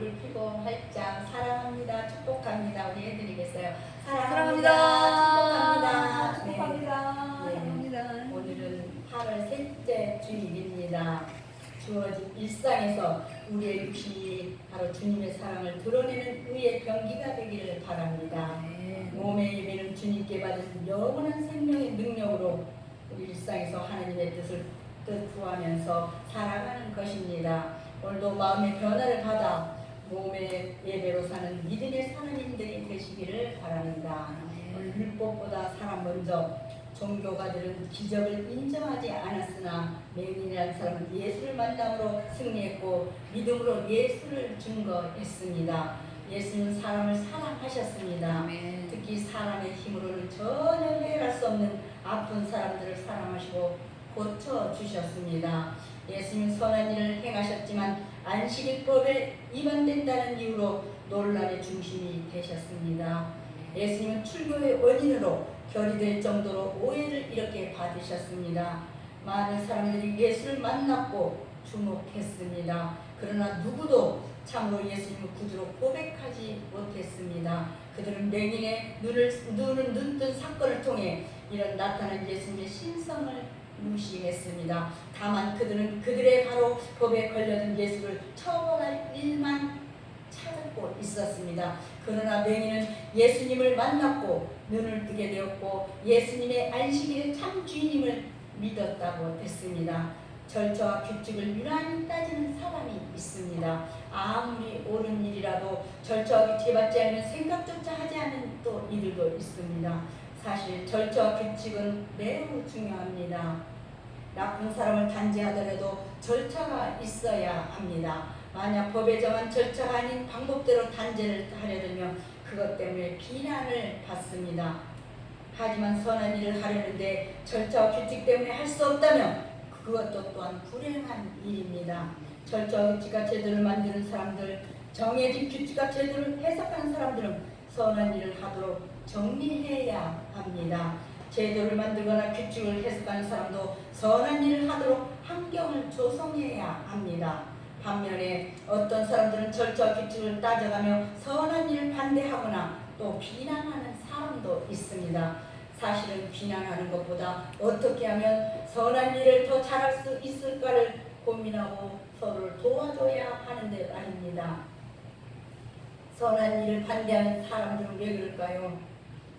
불을 켜고 활짝 사랑합니다, 축복합니다. 우리 해드리겠어요. 사랑합니다. 축복합니다. 축복합니다. 네. 사랑합니다. 오늘은 8월 셋째 주일입니다. 주어진 일상에서 우리의 육신이 바로 주님의 사랑을 드러내는 의의 병기가 되기를 바랍니다. 몸의 예배는 주님께 받은 영원한 생명의 능력으로 우리 일상에서 하나님의 뜻을 구하면서 살아가는 것입니다. 오늘도 마음의 변화를 받아 몸의 예배로 사는 믿음의 사람님들이 되시기를 바랍니다. 오늘 율법보다 사람 먼저 종교가들은 기적을 인정하지 않았으나 맹인이라는 사람은 예수를 만남으로 승리했고 믿음으로 예수를 증거했습니다. 예수는 사람을 사랑하셨습니다. 특히 사람의 힘으로는 전혀 해결할 수 없는 아픈 사람들을 사랑하시고 고쳐주셨습니다. 예수님은 선한 일을 행하셨지만 안식일법에 위반된다는 이유로 논란의 중심이 되셨습니다. 예수님은 출교의 원인으로 결의될 정도로 오해를 이렇게 받으셨습니다. 많은 사람들이 예수를 만났고 주목했습니다. 그러나 누구도 참으로 예수님을 구주로 고백하지 못했습니다. 그들은 맹인의 눈뜬 사건을 통해 이런 나타난 예수님의 신성을 무시했습니다. 다만 그들은 그들의 바로 법에 걸려든 예수를 처벌할 일만 찾고 있었습니다. 그러나 맹인은 예수님을 만났고 눈을 뜨게 되었고 예수님의 안식일의 참 주인임을 믿었다고 했습니다. 절차와 규칙을 유난히 따지는 사람이 있습니다. 아무리 옳은 일이라도 절차와 규칙에 맞지 않으면 생각조차 하지 않는 또 이들도 있습니다. 사실 절차와 규칙은 매우 중요합니다. 나쁜 사람을 단죄하더라도 절차가 있어야 합니다. 만약 법에 정한 절차가 아닌 방법대로 단죄를 하려 들면 그것 때문에 비난을 받습니다. 하지만 선한 일을 하려는데 절차와 규칙 때문에 할 수 없다면 그것도 또한 불행한 일입니다. 절차와 규칙과 제도를 만드는 사람들, 정해진 규칙과 제도를 해석하는 사람들은 선한 일을 하도록 정리해야 합니다. 제도를 만들거나 규칙을 해석하는 사람도 선한 일을 하도록 환경을 조성해야 합니다. 반면에 어떤 사람들은 절차와 규칙을 따져가며 선한 일을 반대하거나 또 비난하는 사람도 있습니다. 사실은 비난하는 것보다 어떻게 하면 선한 일을 더 잘할 수 있을까를 고민하고 서로를 도와줘야 하는데 말입니다. 선한 일을 반대하는 사람들은 왜 그럴까요?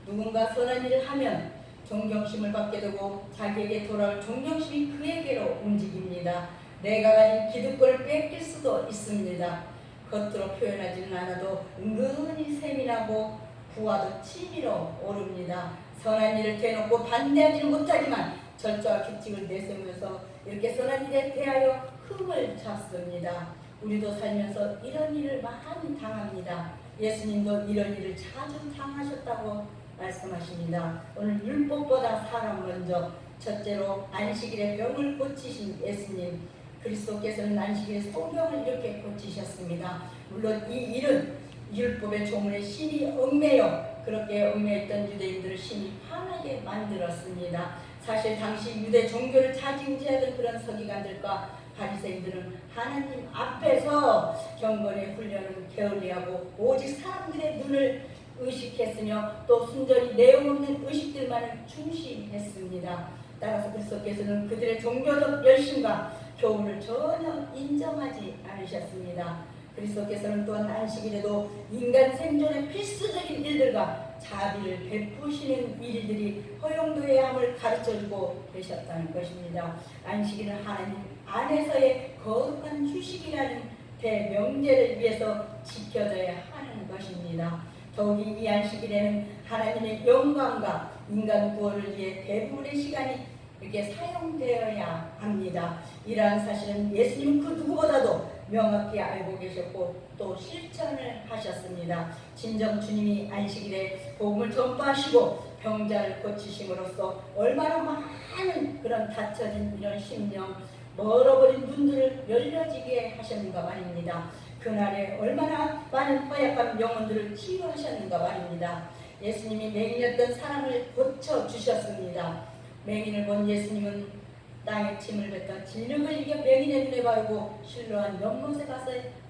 누군가 선한 일을 하면 존경심을 받게 되고 자기에게 돌아올 존경심이 그에게로 움직입니다. 내가 가진 기득권을 뺏길 수도 있습니다. 겉으로 표현하지는 않아도 은근히 세밀하고 부하도 치밀어 오릅니다. 선한 일을 대놓고 반대하지는 못하지만 절차와 규칙을 내세우면서 이렇게 선한 일에 대하여 흠을 잡습니다. 우리도 살면서 이런 일을 많이 당합니다. 예수님도 이런 일을 자주 당하셨다고 말씀하십니다. 오늘 율법보다 사람 먼저 첫째로 안식일의 병을 고치신 예수님, 그리스도께서는 안식일의 소경을 이렇게 고치셨습니다. 물론 이 일은 율법의 조문에 신이 얽매여 그렇게 얽매였던 유대인들을 신이 화나게 만들었습니다. 사실 당시 유대 종교를 좌지우지하던 그런 서기관들과 바리새인들은 하나님 앞에서 경건의 훈련을 게을리하고 오직 사람들의 눈을 의식했으며 또 순전히 내용 없는 의식들만을 중시했습니다. 따라서 그리스도께서는 그들의 종교적 열심과 교훈을 전혀 인정하지 않으셨습니다. 그리스도께서는 또한 안식일에도 인간 생존의 필수적인 일들과 자비를 베푸시는 일들이 허용되어야 함을 가르쳐주고 계셨다는 것입니다. 안식일은 하나님 안에서의 거룩한 휴식이라는 대명제를 위해서 지켜져야 하는 것입니다. 더욱이 이 안식일에는 하나님의 영광과 인간 구원을 위해 대부분의 시간이 이렇게 사용되어야 합니다. 이러한 사실은 예수님은 그 누구보다도 명확히 알고 계셨고 또 실천을 하셨습니다. 진정 주님이 안식일에 복음을 전파하시고 병자를 고치심으로써 얼마나 많은 그런 닫혀진 이런 심령, 멀어버린 눈들을 열려지게 하셨는가 말입니다. 그날에 얼마나 많은 허약한 영혼들을 치유하셨는가 말입니다. 예수님이 맹인이었던 사람을 고쳐주셨습니다. 맹인을 본 예수님은 땅에 침을 뱉어 진흙을 이겨 맹인의 눈에 바르고 실로한 연못에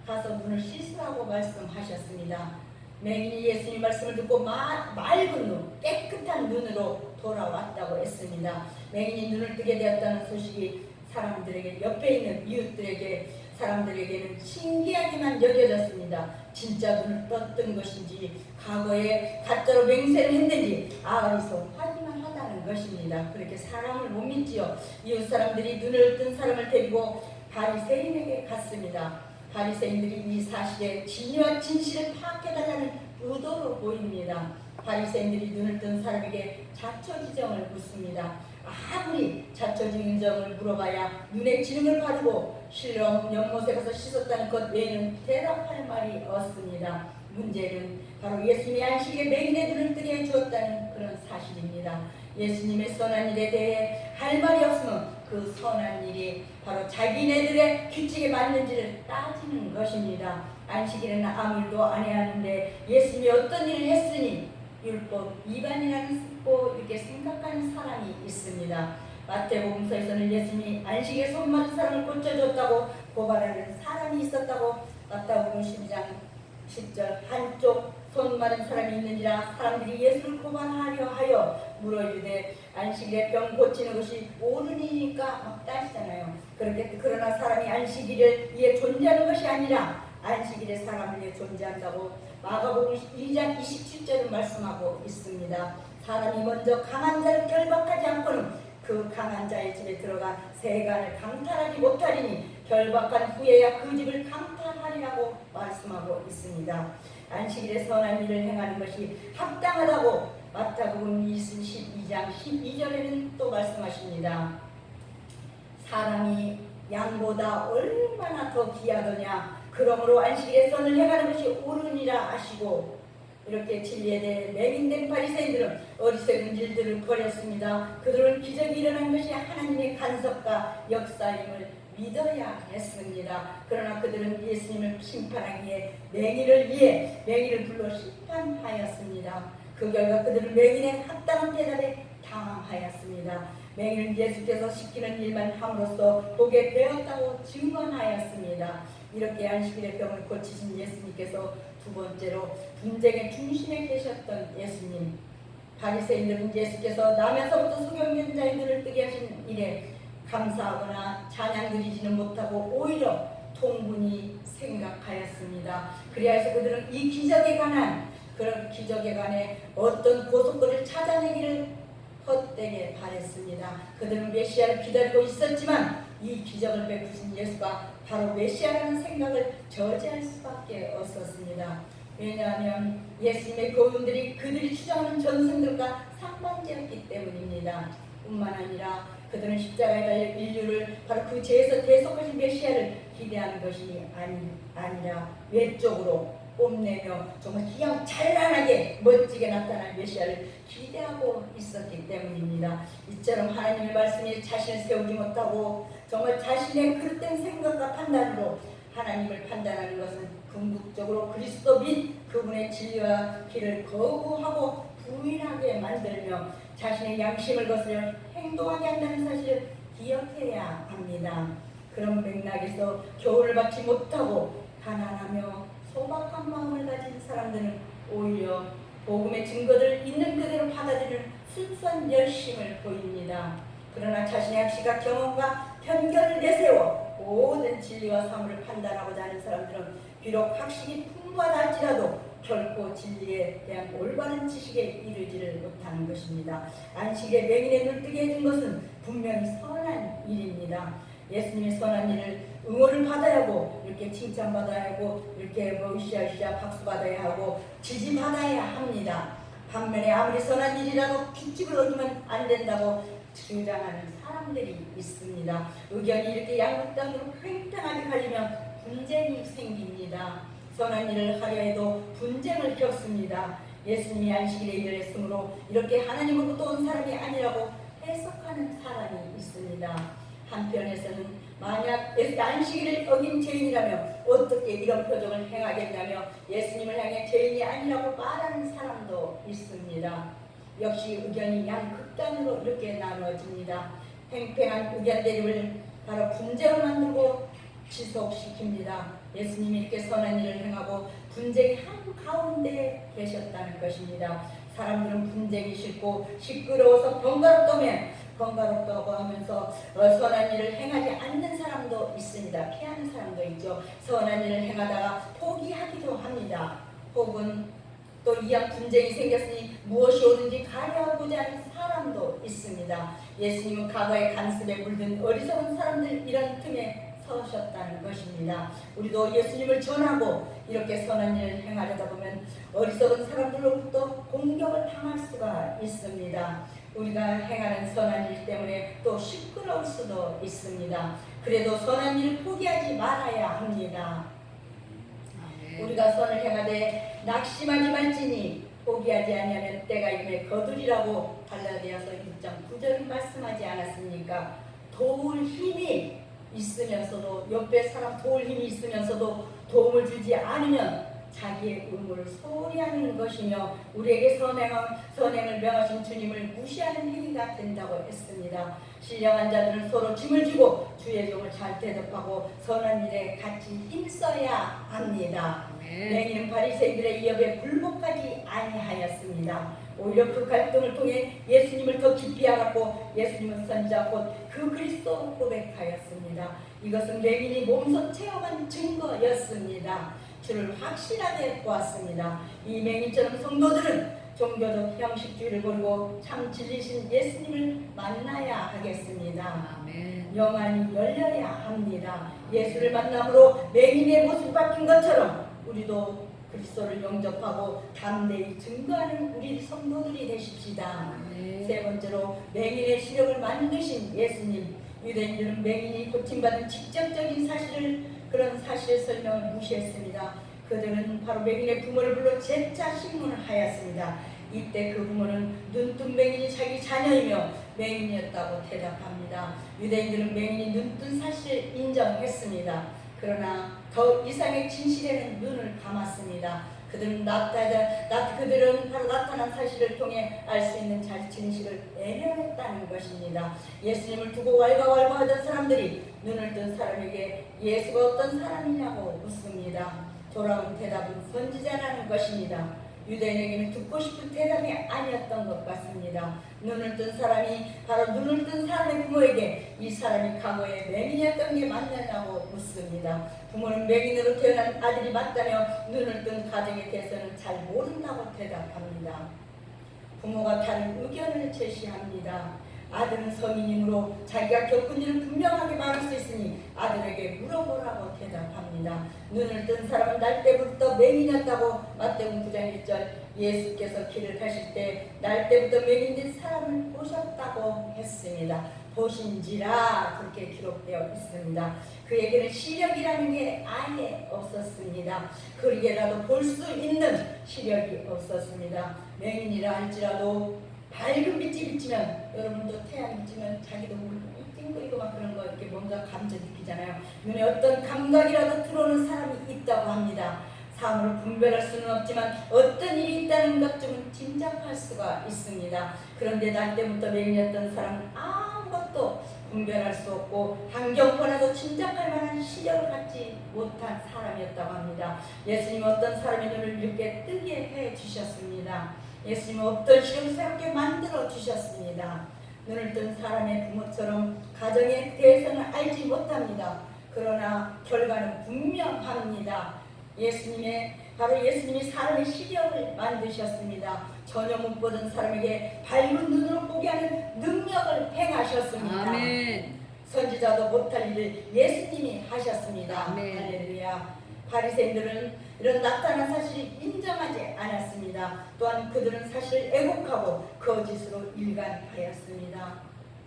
가서 눈을 씻으라고 말씀하셨습니다. 맹인이 예수님 말씀을 듣고 맑은 눈, 깨끗한 눈으로 돌아왔다고 했습니다. 맹인이 눈을 뜨게 되었다는 소식이 사람들에게, 옆에 있는 이웃들에게, 사람들에게는 신기하게만 여겨졌습니다. 진짜 눈을 떴던 것인지 과거에 가짜로 맹세를 했는지 아리송하기만 하다는 것입니다. 그렇게 사람을 못 믿지요. 이웃 사람들이 눈을 뜬 사람을 데리고 바리새인에게 갔습니다. 바리새인들이 이 사실의 진위와 진실을 파악해달라는 의도로 보입니다. 바리새인들이 눈을 뜬 사람에게 자초지정을 묻습니다. 아무리 자초지정을 물어봐야 눈에 기름을 바르고 실로 연못에 가서 씻었다는 것 외에는 대답할 말이 없습니다. 문제는 바로 예수님이 안식일에 맹인의 눈을 뜨게 해주었다는 그런 사실입니다. 예수님의 선한 일에 대해 할 말이 없으면 그 선한 일이 바로 자기네들의 규칙에 맞는지를 따지는 것입니다. 안식일에는 아무 일도 안 해야 하는데 예수님이 어떤 일을 했으니 율법 위반이라고 이렇게 생각하는 사람이 있습니다. 마태복음서에서는 예수님이 안식일에 손 맞은 사람을 고쳐줬다고 고발하는 사람이 있었다고 마태복음 12장 10절 한쪽 손 마른 사람이 있느니라 사람들이 예수를 고발하려 하여 물어 이르되 안식일에 병 고치는 것이 옳으니까 막 따지잖아요. 그러나 사람이 안식일을 위해 존재하는 것이 아니라 안식일에 사람을 위해 존재한다고 마가복음 2장 27절을 말씀하고 있습니다. 사람이 먼저 강한 자를 결박하지 않고는 그 강한 자의 집에 들어가 세간을 강탈하지 못하리니 결박한 후에야 그 집을 강탈하리라고 말씀하고 있습니다. 안식일에 선한 일을 행하는 것이 합당하다고 마태복음 22장 12절에는 또 말씀하십니다. 사람이 양보다 얼마나 더 귀하더냐. 그러므로 안식일에 선을 행하는 것이 옳으니라 하시고 이렇게 진리에 대해 맹인된 바리새인들은 어리석은 일들을 벌였습니다. 그들은 기적이 일어난 것이 하나님의 간섭과 역사임을 믿어야 했습니다. 그러나 그들은 예수님을 심판하기에 맹인을 불러 심판하였습니다. 그 결과 그들은 맹인의 합당한 대답에 당황하였습니다. 맹인은 예수께서 시키는 일만 함으로써 보게 되었다고 증언하였습니다. 이렇게 안식일의 병을 고치신 예수님께서 두 번째로 분쟁의 중심에 계셨던 예수님. 바리새인들은 예수께서 나면서부터 소경련자의 눈을 뜨게 하신 일에 감사하거나 찬양 드리지는 못하고 오히려 통분히 생각하였습니다. 그리하여서 그들은 이 기적에 관해 어떤 고속거리를 찾아내기를 헛되게 바랬습니다. 그들은 메시아를 기다리고 있었지만 이 기적을 베푸신 예수가 바로 메시아라는 생각을 저지할 수밖에 없었습니다. 왜냐하면 예수님의 교훈들이 그들이 주장하는 전승들과 상반되었기 때문입니다. 뿐만 아니라 그들은 십자가에 달려 인류를 바로 그 죄에서 대속하신 메시아를 기대하는 것이 아니라 외적으로 뽐내며 정말 그냥 찬란하게 멋지게 나타날 메시아를 기대하고 있었기 때문입니다. 이처럼 하나님의 말씀에 자신을 세우지 못하고 정말 자신의 그릇된 생각과 판단으로 하나님을 판단하는 것은 궁극적으로 그리스도 및 그분의 진리와 길을 거부하고 부인하게 만들며 자신의 양심을 거스려 행동하게 한다는 사실을 기억해야 합니다. 그런 맥락에서 교훈을 받지 못하고 가난하며 소박한 마음을 가진 사람들은 오히려 복음의 증거들을 있는 그대로 받아들이는 순수한 열심을 보입니다. 그러나 자신의 학식과 경험과 편견을 내세워 모든 진리와 사물을 판단하고자 하는 사람들은 비록 학식이 풍부하다 할지라도 결코 진리에 대한 올바른 지식에 이르지를 못하는 것입니다. 안식일에 맹인의 눈을 뜨게 해준 것은 분명히 선한 일입니다. 예수님의 선한 일을 응원을 받아야 하고 이렇게 칭찬받아야 하고 이렇게 으쌰으쌰 박수 받아야 하고 지지받아야 합니다. 반면에 아무리 선한 일이라도 규칙을 어기면 안 된다고 주장하는 사람들이 있습니다. 의견이 이렇게 양극단으로 팽팽하게 갈리면 분쟁이 생깁니다. 선한 일을 하려 해도 분쟁을 겪습니다. 예수님이 안식일에 일을 했으므로 이렇게 하나님으로부터 온 사람이 아니라고 해석하는 사람이 있습니다. 한편에서는 만약 안식일을 어긴 죄인이라면 어떻게 이런 표정을 행하겠냐며 예수님을 향해 죄인이 아니라고 말하는 사람도 있습니다. 역시 의견이 양극단으로 이렇게 나누어집니다. 팽팽한 의견 대립을 바로 분쟁을 만들고 지속시킵니다. 예수님이 이렇게 선한 일을 행하고 분쟁이 한가운데 계셨다는 것입니다. 사람들은 분쟁이 싫고 시끄러워서 번거롭다고 하면서 선한 일을 행하지 않는 사람도 있습니다. 피하는 사람도 있죠. 선한 일을 행하다가 포기하기도 합니다. 혹은 또 이왕 분쟁이 생겼으니 무엇이 옳은지 가려보지 않는 사람도 있습니다. 예수님은 과거의 간섭에 물든 어리석은 사람들 이런 틈에 서셨다는 것입니다. 우리도 예수님을 전하고 이렇게 선한 일을 행하려다 보면 어리석은 사람들로부터 공격을 당할 수가 있습니다. 우리가 행하는 선한 일 때문에 또 시끄러울 수도 있습니다. 그래도 선한 일을 포기하지 말아야 합니다. 우리가 선을 행하되 낙심하지 말지니 포기하지 아니하면 때가 이르매 거두리라고 갈라디아서 6장 9절은 말씀하지 않았습니까? 도울 힘이 있으면서도 옆에 사람 도울 힘이 있으면서도 도움을 주지 않으면 자기의 의무를 소홀히 하는 것이며 우리에게 선행을 명하신 주님을 무시하는 행위가 된다고 했습니다. 신령한 자들은 서로 짐을 지고 주의 종을 잘 대접하고 선한 일에 같이 힘써야 합니다. 맹인은 바리새인들의 위협에 굴복하지 아니하였습니다. 오히려 그 갈등을 통해 예수님을 더 깊이 알았고 예수님은 선지자 곧 그 그리스도로 고백하였습니다. 이것은 맹인이 몸소 체험한 증거였습니다. 주를 확실하게 보았습니다. 이 맹인처럼 성도들은 종교적 형식주의를 버리고 참 진리신 예수님을 만나야 하겠습니다. 아멘. 영안이 열려야 합니다. 예수를 만남으로 맹인의 모습 바뀐 것처럼 우리도 그리스도를 영접하고 담대히 증거하는 우리 성도들이 되십시다. 세 번째로 맹인의 시력을 만드신 예수님. 유대인들은 맹인이 고침받은 직접적인 그런 사실의 설명을 무시했습니다. 그들은 바로 맹인의 부모를 불러 재차 신문을 하였습니다. 이때 그 부모는 눈뜬 맹인이 자기 자녀이며 맹인이었다고 대답합니다. 유대인들은 맹인이 눈뜬 사실을 인정했습니다. 그러나 더 이상의 진실에는 눈을 감았습니다. 그들은 바로 나타난 사실을 통해 알 수 있는 진실을 애려했다는 것입니다. 예수님을 두고 왈가왈부하던 사람들이 눈을 뜬 사람에게 예수가 어떤 사람이냐고 묻습니다. 돌아온 대답은 선지자라는 것입니다. 유대인에게는 듣고 싶은 대답이 아니었던 것 같습니다. 눈을 뜬 사람이 바로 눈을 뜬 사람의 부모에게 이 사람이 과거에 맹인이었던 게 맞느냐고 묻습니다. 부모는 맹인으로 태어난 아들이 맞다며 눈을 뜬 가정에 대해서는 잘 모른다고 대답합니다. 부모가 다른 의견을 제시합니다. 아들은 성인이므로 자기가 겪은 일을 분명하게 말할 수 있으니 아들에게 물어보라고 대답합니다. 눈을 뜬 사람은 날 때부터 맹인이었다고 마태복음 9장 1절 예수께서 길을 가실 때 날 때부터 맹인된 사람을 보셨다고 했습니다. 보신지라 그렇게 기록되어 있습니다. 그에게는 시력이라는 게 아예 없었습니다. 그에게라도 볼 수 있는 시력이 없었습니다. 맹인이라 할지라도 밝은 빛이 비치면 여러분도 태양이 비치면 자기도 찡그리고 막 그런 거 이렇게 뭔가 감정 느끼잖아요. 눈에 어떤 감각이라도 들어오는 사람이 있다고 합니다. 사물을 분별할 수는 없지만 어떤 일이 있다는 것쯤은 짐작할 수가 있습니다. 그런데 날 때부터 맹인이었던 사람은 아무것도 분별할 수 없고 환경권에도 짐작할 만한 시력을 갖지 못한 사람이었다고 합니다. 예수님은 어떤 사람의 눈을 이렇게 뜨게 해주셨습니다. 예수님은 없던 시력을 새롭게 만들어 주셨습니다. 눈을 뜬 사람의 부모처럼 가정에 대해서는 알지 못합니다. 그러나 결과는 분명합니다. 예수님이 사람의 시력을 만드셨습니다. 전혀 못 보던 사람에게 밝은 눈으로 보게 하는 능력을 행하셨습니다. 아멘. 선지자도 못할 일을 예수님이 하셨습니다. 아멘. 할렐루야. 바리새인들은 이런 나타난 사실을 인정하지 않았습니다. 또한 그들은 사실을 애곡하고 거짓으로 일관하였습니다.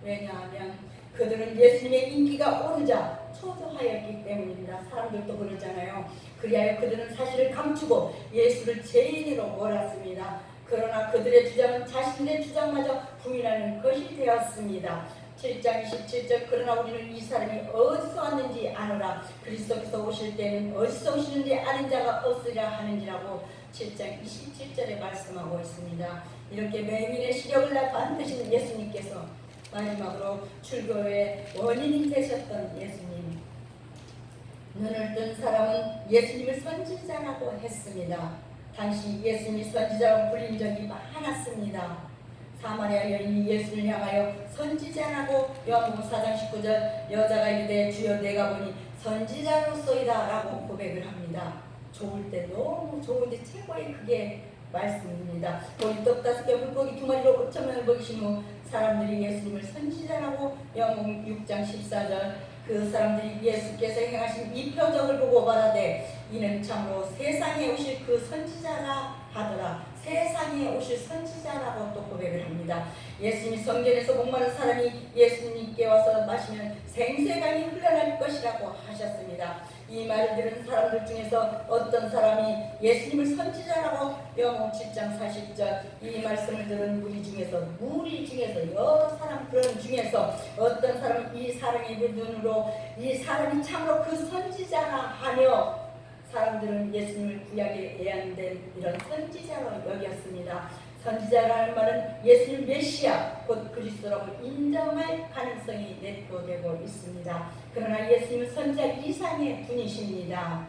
왜냐하면 그들은 예수님의 인기가 오르자 초조하였기 때문입니다. 사람들도 그러잖아요. 그리하여 그들은 사실을 감추고 예수를 죄인으로 몰았습니다. 그러나 그들의 주장은 자신의 주장마저 부인하는 것이 되었습니다. 7장 27절 그러나 우리는 이 사람이 어디서 왔는지 아노라 그리스도께서 오실 때는 어디서 오시는지 아는 자가 없으리라 하는지라고 7장 27절에 말씀하고 있습니다. 이렇게 맹인의 시력을 만드신 예수님께서 마지막으로 출교의 원인이 되셨던 예수님. 눈을 뜬 사람은 예수님을 선지자라고 했습니다. 당시 예수님이 선지자로 불린 적이 많았습니다. 사마리아 여인이 예수를 향하여 선지자라고 요한복음 4장 19절 여자가 이르되 주여 내가 보니 선지자로소이다 라고 고백을 합니다. 좋을 때 너무 좋은데 최고의 그게 말씀입니다. 거기 떡 5개 물고기 2마리로 5,000명을 먹이신 후 사람들이 예수님을 선지자라고 요한복음 6장 14절 그 사람들이 예수께서 행하신 이 표적을 보고 말하되 이는 참으로 세상에 오실 그 선지자라 하더라. 세상에 오실 선지자라고 또 고백을 합니다. 예수님이 성전에서 목마른 사람이 예수님께 와서 마시면 생수강이 흘러날 것이라고 하셨습니다. 이 말을 들은 사람들 중에서 어떤 사람이 예수님을 선지자라고 요한복음 7장 40절 이 말씀을 들은 무리 중에서 여러 사람 그런 중에서 어떤 사람은 이 사람의 눈으로 이 사람이 참으로 그 선지자라 하며 사람들은 예수님을 구약에 예언된 이런 선지자로 여겼습니다. 선지자라는 말은 예수님 메시아 곧 그리스도라고 인정할 가능성이 내포되고 있습니다. 그러나 예수님은 선지자 이상의 분이십니다.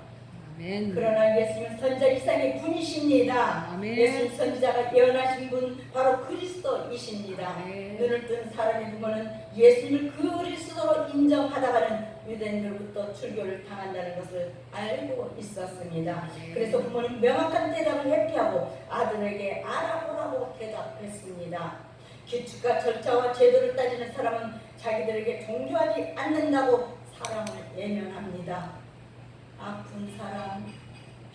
아멘. 그러나 예수님은 선지자 이상의 분이십니다. 아멘. 예수님 선지자가 예언하신 분 바로 그리스도이십니다. 아멘. 눈을 뜬 사람의 부모는 예수님을 그리스도로 인정하다가는 유대인들부터 출교를 당한다는 것을 알고 있었습니다. 그래서 부모는 명확한 대답을 회피하고 아들에게 알아보라고 대답했습니다. 규칙과 절차와 제도를 따지는 사람은 자기들에게 종교하지 않는다고 사람을 예면합니다. 아픈 사람,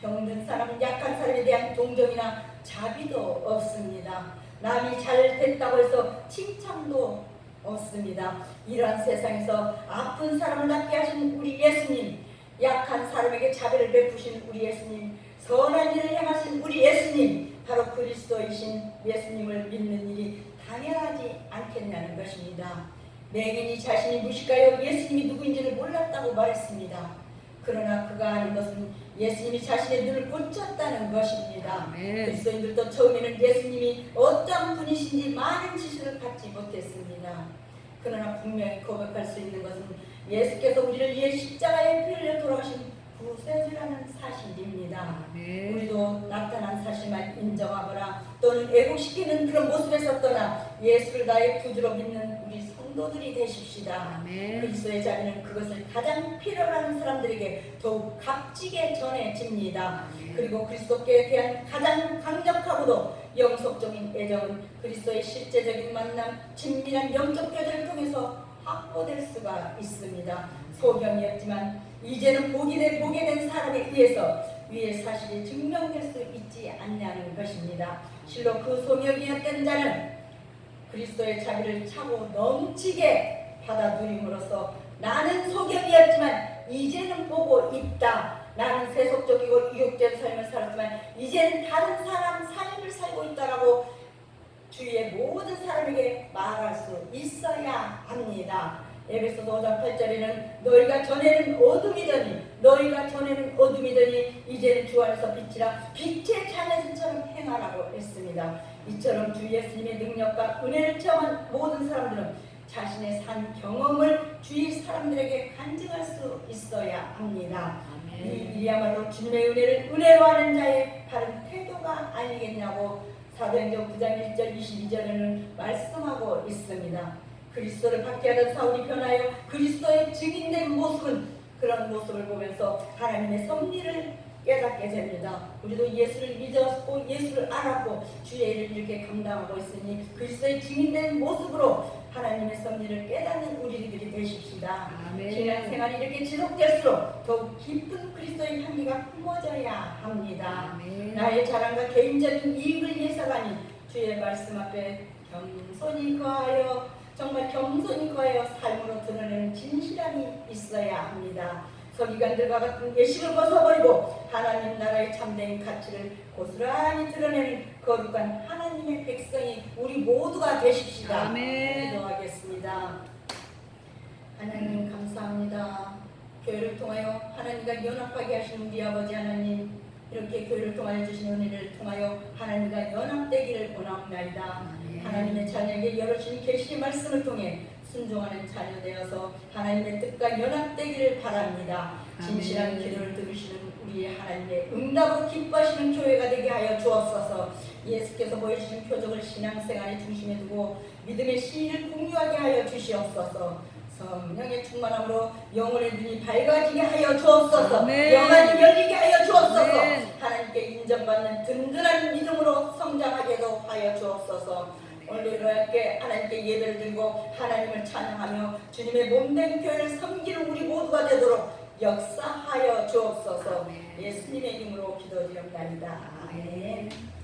병든 사람, 약한 사람에 대한 동정이나 자비도 없습니다. 남이 잘 됐다고 해서 칭찬도 없습니다. 이러한 세상에서 아픈 사람을 낫게 하신 우리 예수님, 약한 사람에게 자비를 베푸신 우리 예수님, 선한 일을 행하신 우리 예수님, 바로 그리스도이신 예수님을 믿는 일이 당연하지 않겠냐는 것입니다. 맹인이 자신이 무식하여 예수님이 누구인지를 몰랐다고 말했습니다. 그러나 그가 아는 것은 예수님이 자신의 눈을 고쳤다는 것입니다. 그리스도인들도 처음에는 예수님이 어떤 분이신지 많은 지식을 갖지 못했습니다. 그러나 분명히 고백할 수 있는 것은 예수께서 우리를 위해 십자가에 피 흘려 돌아가신 구세주라는 사실입니다. 우리도 나타난 사실만 인정하거나 또는 애국시키는 그런 모습에서 떠나 예수를 나의 구주로 믿는 우리 성도들이 되십시다. 그리스도의 자비는 그것을 가장 필요로 하는 사람들에게 더욱 값지게 전해집니다. 그리고 그리스도께 대한 가장 강력하고도 영속적인 애정은 그리스도의 실제적인 만남, 친밀한 영적 교제를 통해서 확보될 수가 있습니다. 소경이었지만 이제는 보게 된 사람에 의해서 위의 사실이 증명될 수 있지 않냐는 것입니다. 실로 그 소경이었던 자는 그리스도의 자비를 차고 넘치게 받아 누림으로써 나는 소경이었지만 이제는 보고 있다. 나는 세속적이고 유혹된 삶을 살았지만 이제는 다른 사람 삶을 살고 있다라고 주위의 모든 사람에게 말할 수 있어야 합니다. 에베소서 5장 8절에는 너희가 전에는 어둠이더니 이제는 주 안에서 빛이라 빛의 자녀들처럼 행하라고 했습니다. 이처럼 주 예수님의 능력과 은혜를 체험한 모든 사람들은 자신의 산 경험을 주위 사람들에게 간증할 수 있어야 합니다. 이 일이야말로 주님의 은혜를 은혜로 하는 자의 바른 태도가 아니겠냐고 사도행전 9장 1절 22절에는 말씀하고 있습니다. 그리스도를 박해하던 사울이 변하여 그리스도의 증인된 모습은 그런 모습을 보면서 하나님의 섭리를 깨닫게 됩니다. 우리도 예수를 믿었고 예수를 알았고 주의 일을 이렇게 감당하고 있으니 그리스도의 증인된 모습으로 하나님의 섭리를 깨닫는 우리들이 되십시다. 신앙생활이 이렇게 지속될수록 더욱 깊은 그리스도의 향기가 품어져야 합니다. 나의 자랑과 개인적인 이익을 위해서가 아닌 주의 말씀 앞에 정말 겸손히 거하여 삶으로 드러내는 진실함이 있어야 합니다. 서기관들과 같은 예식을 벗어버리고 하나님 나라의 참된 가치를 고스란히 드러내는 거룩한 하나님의 백성이 우리 모두가 되십시다. 기도하겠습니다. 하나님 감사합니다. 교회를 통하여 하나님과 연합하게 하신 우리 아버지 하나님, 이렇게 교회를 통하여 주신 은혜를 통하여 하나님과 연합되기를 원하옵나이다. 하나님의 자녀에게 열어주신 계시의 말씀을 통해 순종하는 자녀 되어서 하나님의 뜻과 연합되기를 바랍니다. 진실한 기도를 들으시는 우리 하나님의 응답으로 기뻐하시는 교회가 되게 하여 주옵소서. 예수께서 보여주신 표적을 신앙생활의 중심에 두고 믿음의 시인을 공유하게 하여 주시옵소서. 성령의 충만함으로 영혼의 눈이 밝아지게 하여 주옵소서. 아멘. 영안이 열리게 하여 주옵소서. 아멘. 하나님께 인정받는 든든한 믿음으로 성장하게도 하여 주옵소서. 오늘도 이렇게 하나님께 예배를 드리고 하나님을 찬양하며 주님의 몸된 교회를 섬기는 우리 모두가 되도록 역사하여 주옵소서. 예수님의 이름으로 기도드립니다. 아멘.